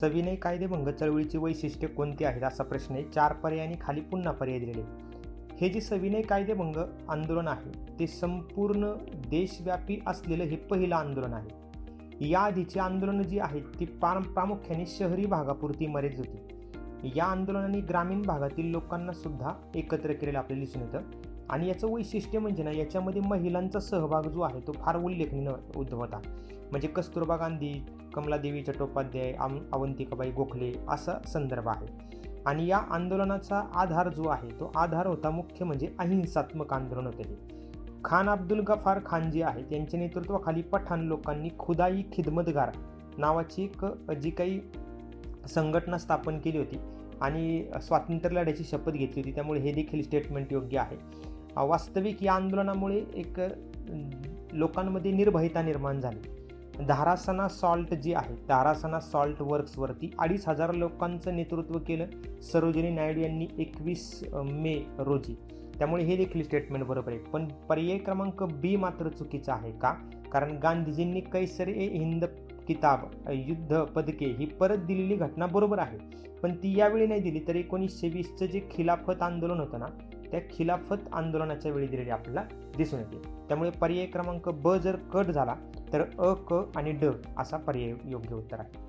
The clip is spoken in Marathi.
सविनय कायदेभंग चळवळीची वैशिष्ट्ये कोणती आहेत असा प्रश्न आहे. 4 पर्याय आणि खाली पुन्हा पर्याय दिलेले आहेत. हे जे सविनय कायदेभंग आंदोलन आहे ते संपूर्ण देशव्यापी असलेलं हे पहिलं आंदोलन आहे. या आधीची आंदोलनं जी आहेत ती प्रामुख्याने शहरी भागापुरती मर्यादित होती. या आंदोलनाने ग्रामीण भागातील लोकांना सुद्धा एकत्र केलेलं आपल्याला दिसून येतं. आणि याचं वैशिष्ट्य म्हणजे ना, याच्यामध्ये महिलांचा सहभाग जो आहे तो फार उल्लेखनीय होता. म्हणजे कस्तुरबा गांधी, कमलादेवी चट्टोपाध्याय, अवंतिकाबाई गोखले असा संदर्भ आहे. आणि या आंदोलनाचा आधार जो आहे तो आधार होता मुख्य म्हणजे अहिंसात्मक आंदोलन होते. खान अब्दुल गफार खान जे आहेत त्यांच्या नेतृत्वाखाली पठाण लोकांनी खुदाई खिदमतगार नावाची एक जी काही संघटना स्थापन केली होती आणि स्वातंत्र्य लढ्याची शपथ घेतली होती. त्यामुळे हे देखील स्टेटमेंट योग्य आहे. वास्तविक या आंदोलनामुळे एक लोकांमध्ये निर्भयता निर्माण झाली. धारासना सॉल्ट जी आहे, धारासना सॉल्ट वर्क्सवरती 2,500 लोकांचं नेतृत्व केलं सरोजिनी नायडू यांनी 21 मे रोजी. त्यामुळे हे देखील स्टेटमेंट बरोबर आहे. पण पर्याय क्रमांक बी मात्र चुकीचा आहे. का? कारण गांधीजींनी कैसर-ए-हिंद किताब, युद्ध पदके ही परत दिलेली घटना बरोबर आहे, पण ती यावेळी नाही दिली. तर 1920चं जे खिलाफत आंदोलन होतं ना, त्या खिलाफत आंदोलनाच्या वेळी दिलेली आपल्याला दिसून येते. त्यामुळे पर्याय क्रमांक ब जर कट झाला तर अ, क आणि ड असा पर्याय योग्य उत्तर आहे.